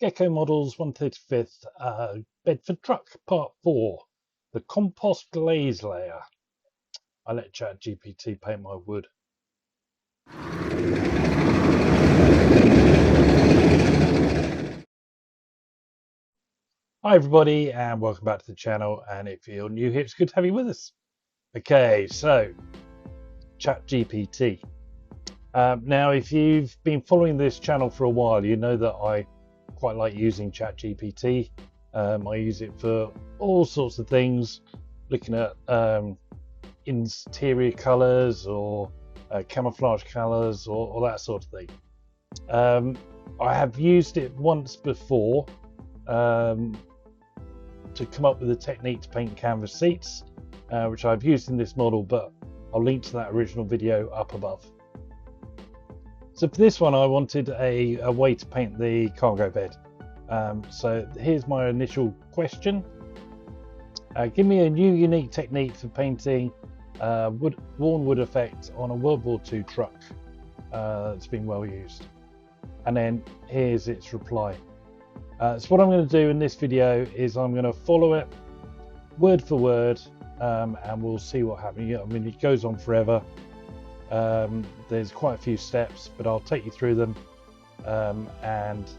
Gecko Models 135th Bedford Truck Part 4, the Compost Glaze Layer. I let ChatGPT paint my wood. Hi everybody and welcome back to the channel, and if you're new here it's good to have you with us. Okay, so ChatGPT. Now if you've been following this channel for a while, you know that I quite like using ChatGPT. I use it for all sorts of things, looking at interior colors or camouflage colors or that sort of thing. I have used it once before to come up with a technique to paint canvas seats, which I've used in this model, but I'll link to that original video up above. So for this one I wanted a way to paint the cargo bed. So here's my initial question. Give me a new unique technique for painting worn wood effect on a World War II truck that's been well used. And then here's its reply. So what I'm going to do in this video is I'm going to follow it word for word, and we'll see what happens. I mean, it goes on forever. There's quite a few steps, but I'll take you through them, and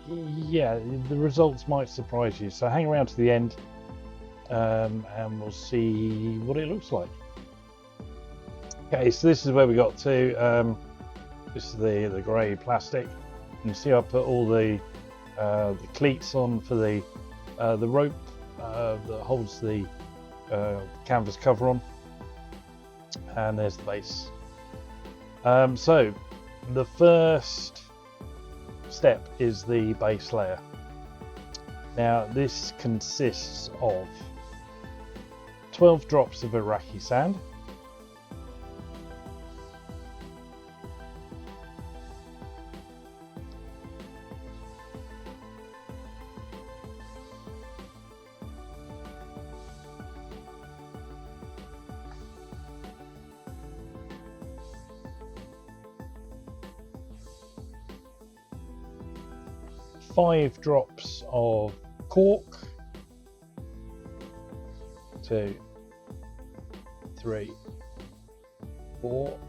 yeah, the results might surprise you, so hang around to the end, and we'll see what it looks like. Okay, so this is where we got to. This is the grey plastic. You can see I put all the cleats on for the rope that holds the canvas cover on, and there's the base. So the first step is the base layer. Now this consists of 12 drops of Iraqi sand, five drops of cork, 2, 3, 4,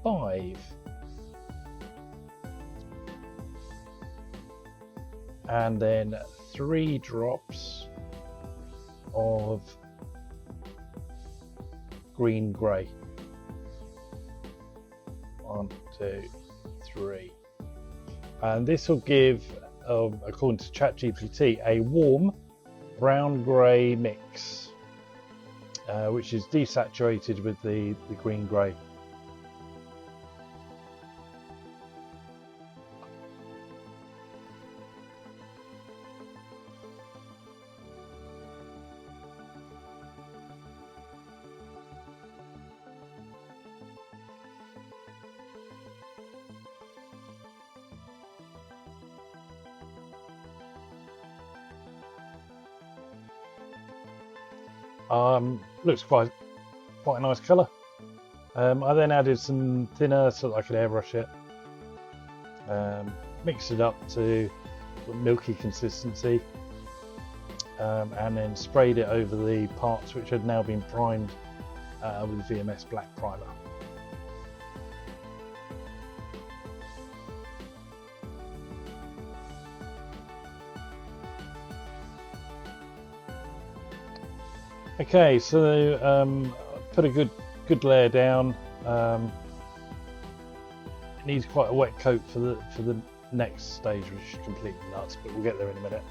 5, and then 3 drops of green grey. 1, 2, 3. And this will give, according to ChatGPT, a warm brown grey mix, which is desaturated with the green grey. Looks quite a nice colour. I then added some thinner so that I could airbrush it, mixed it up to milky consistency, and then sprayed it over the parts which had now been primed with VMS black primer. Okay, so put a good layer down. It needs quite a wet coat for the next stage, which is completely nuts, but we'll get there in a minute.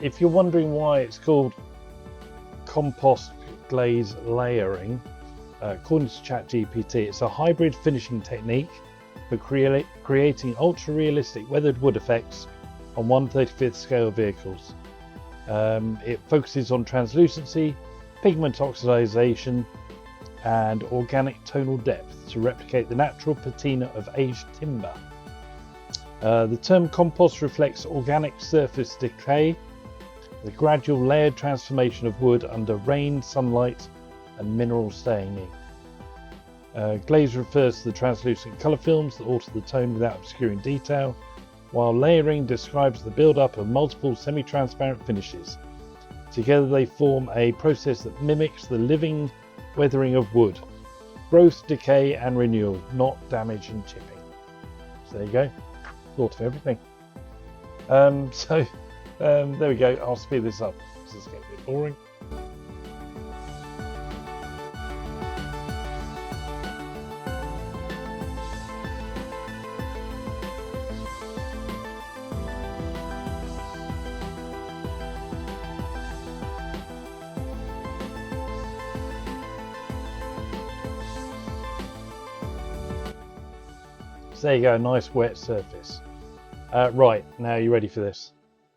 If you're wondering why it's called Compost Glaze Layering, according to ChatGPT, it's a hybrid finishing technique for creating ultra-realistic weathered wood effects on 1/35th scale vehicles. It focuses on translucency, pigment oxidization, and organic tonal depth to replicate the natural patina of aged timber. The term compost reflects organic surface decay, the gradual layered transformation of wood under rain, sunlight, and mineral staining. Glaze refers to the translucent colour films that alter the tone without obscuring detail. while layering describes the build-up of multiple semi-transparent finishes. Together they form a process that mimics the living weathering of wood. Growth, decay and renewal, not damage and chipping. So there you go. Thought of everything. There we go. I'll speed this up because it's getting a bit boring. So there you go, nice wet surface. Right, now you ready for this?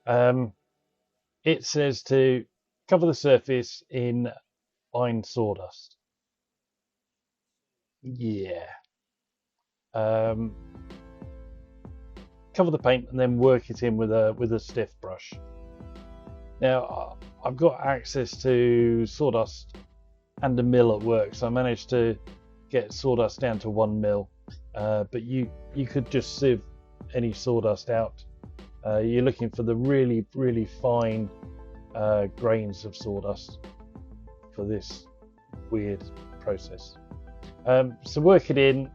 It says to cover the surface in fine sawdust. Yeah. Cover the paint and then work it in with a stiff brush. Now I've got access to sawdust and a mill at work, so I managed to get sawdust down to 1 mil. But you could just sieve any sawdust out. You're looking for the really fine grains of sawdust for this weird process. So work it in,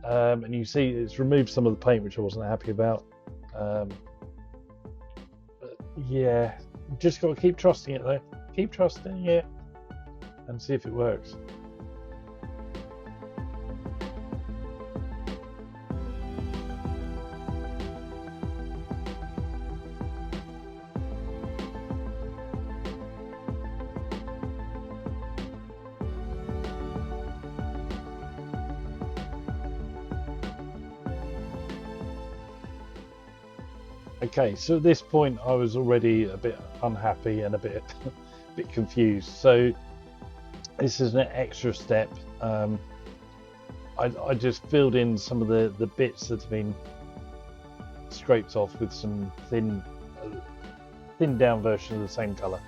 and you see it's removed some of the paint, which I wasn't happy about. But yeah, just got to keep trusting it though. Keep trusting it and see if it works. Okay, so at this point I was already a bit unhappy and a bit confused. So this is an extra step. I just filled in some of the bits that have been scraped off with some thin down version of the same colour.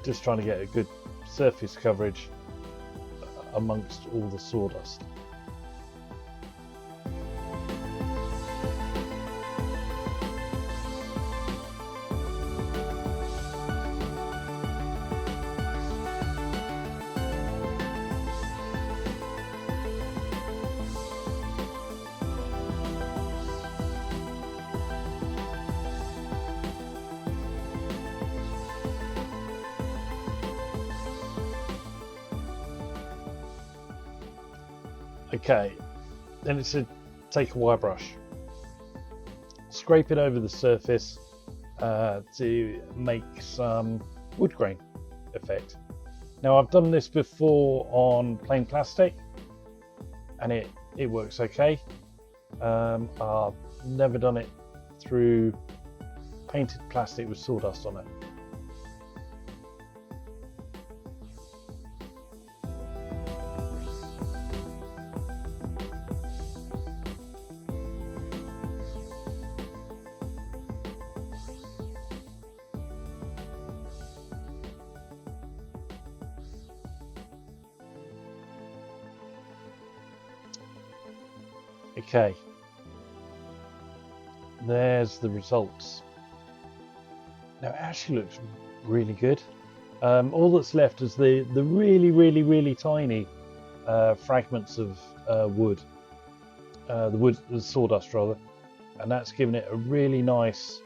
Just trying to get a good surface coverage amongst all the sawdust. Okay, then it's to take a wire brush, scrape it over the surface to make some wood grain effect. Now I've done this before on plain plastic and it works okay. I've never done it through painted plastic with sawdust on it. Okay, there's the results. Now it actually looks really good. All that's left is the really tiny fragments of wood, the sawdust rather, and that's given it a really nice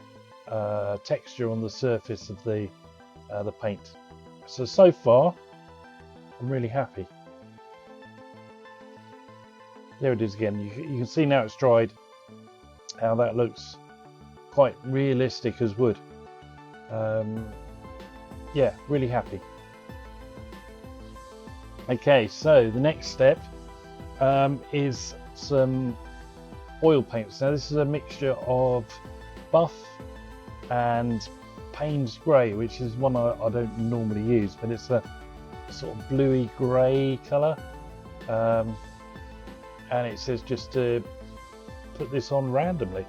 texture on the surface of the paint. So far, I'm really happy. There it is again. You can see now it's dried, how that looks quite realistic as wood. Yeah, really happy. Okay, so the next step is some oil paints. Now this is a mixture of buff and Payne's grey, which is one I don't normally use, but it's a sort of bluey grey colour. And it says just to put this on randomly.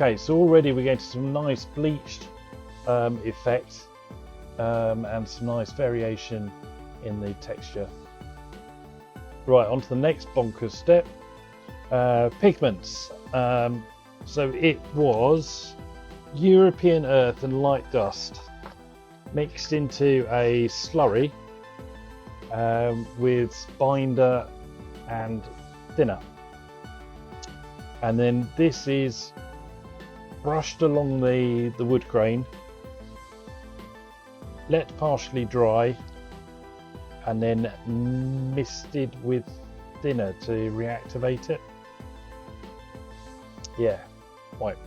Okay, so already we're getting some nice bleached effect and some nice variation in the texture. Right, on to the next bonkers step, pigments. So it was European earth and light dust mixed into a slurry with binder and thinner, and then this is brushed along the wood grain, let partially dry, and then misted with thinner to reactivate it. Yeah, right.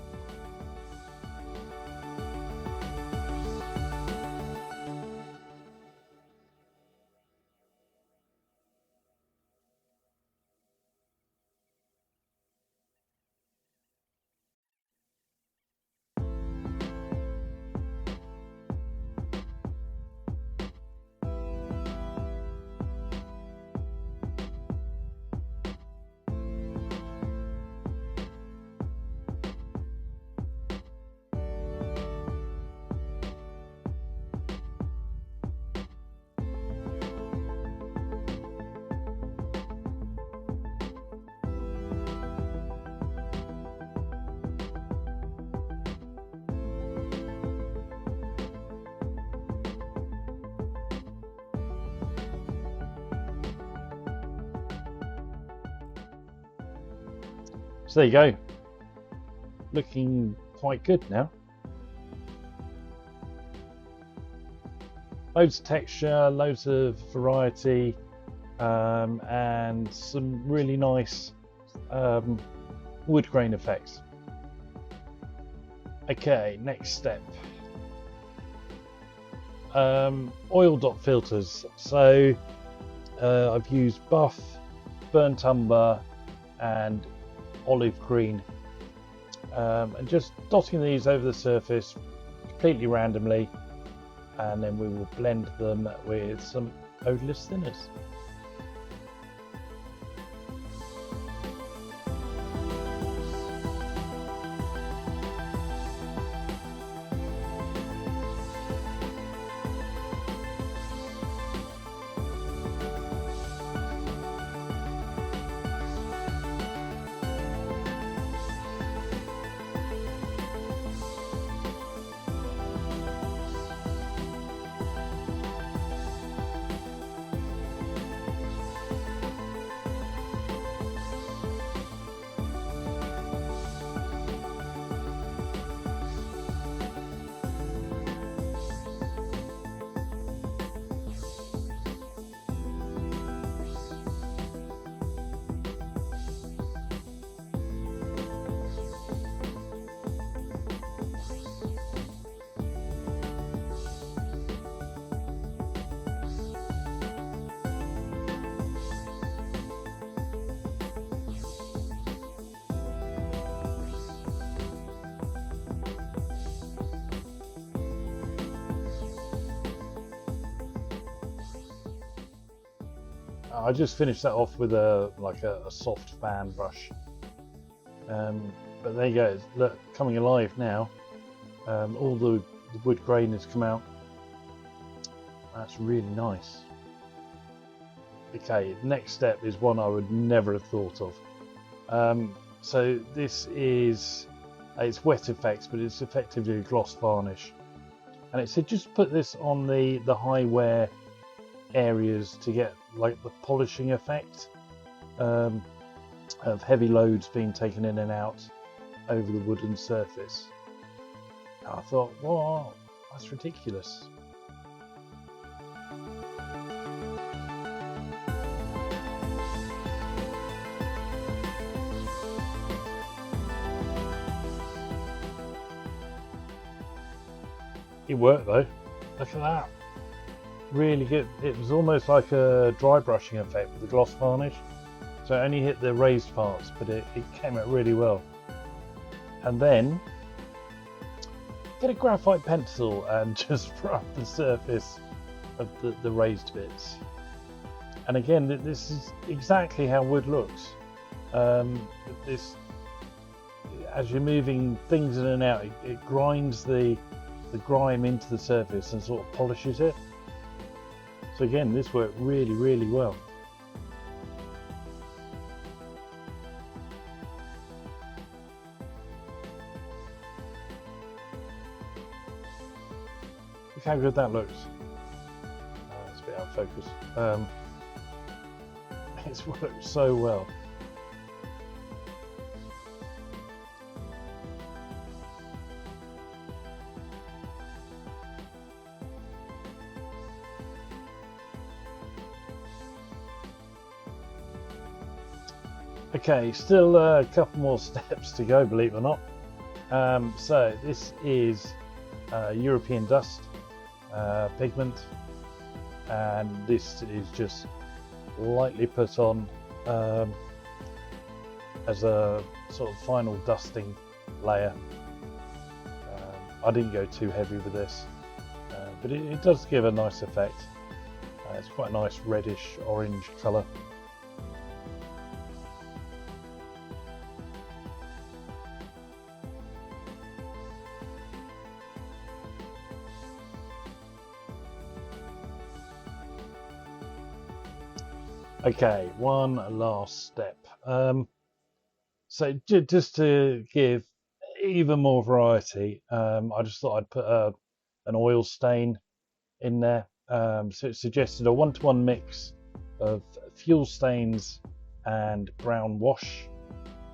So there you go, looking quite good now. Loads of texture, loads of variety, and some really nice wood grain effects. Okay, next step. Oil dot filters. So I've used buff, burnt umber and olive green, and just dotting these over the surface completely randomly, and then we will blend them with some odorless thinners. I just finished that off with a soft fan brush, but there you go. Look, coming alive now. All the wood grain has come out. That's really nice. Okay, next step is one I would never have thought of. So this is it's wet effects, but it's effectively a gloss varnish, and it said just put this on the high wear areas to get like the polishing effect of heavy loads being taken in and out over the wooden surface. And I thought, wow, that's ridiculous. It worked though. Look at that. Really good. It was almost like a dry brushing effect with the gloss varnish. So it only hit the raised parts, but it came out really well. And then get a graphite pencil and just rub the surface of the raised bits. And again, this is exactly how wood looks. This as you're moving things in and out, it grinds the grime into the surface and sort of polishes it. So again, this worked really, really well. Look how good that looks. It's a bit out of focus. It's worked so well. Okay, still a couple more steps to go, believe it or not. So this is European dust pigment, and this is just lightly put on as a sort of final dusting layer. I didn't go too heavy with this, but it does give a nice effect. It's quite a nice reddish orange colour. Okay, one last step. So just to give even more variety, I just thought I'd put an oil stain in there. So it suggested a 1-to-1 mix of fuel stains and brown wash,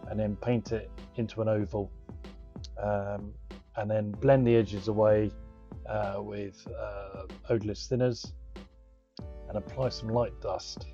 and then paint it into an oval, and then blend the edges away with odorless thinners and apply some light dust.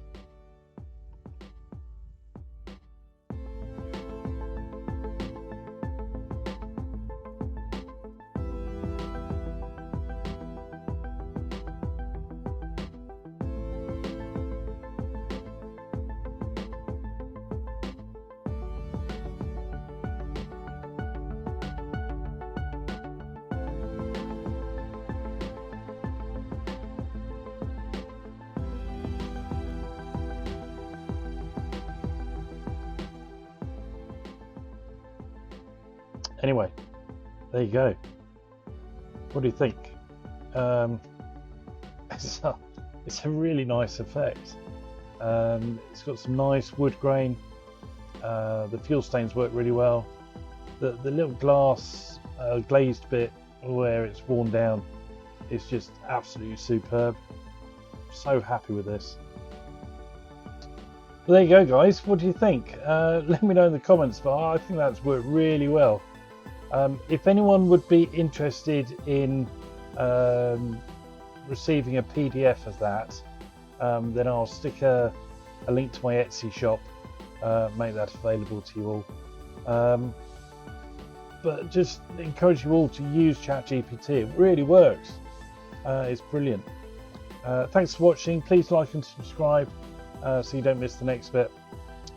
Anyway, there you go. What do you think? It's a really nice effect. It's got some nice wood grain. The fuel stains work really well. The little glass glazed bit where it's worn down is just absolutely superb. So happy with this. Well, there you go, guys. What do you think? Let me know in the comments, but I think that's worked really well. If anyone would be interested in receiving a PDF of that, then I'll stick a link to my Etsy shop, make that available to you all. But just encourage you all to use ChatGPT. It really works. It's brilliant. Thanks for watching. Please like and subscribe so you don't miss the next bit,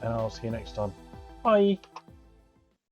and I'll see you next time. Bye.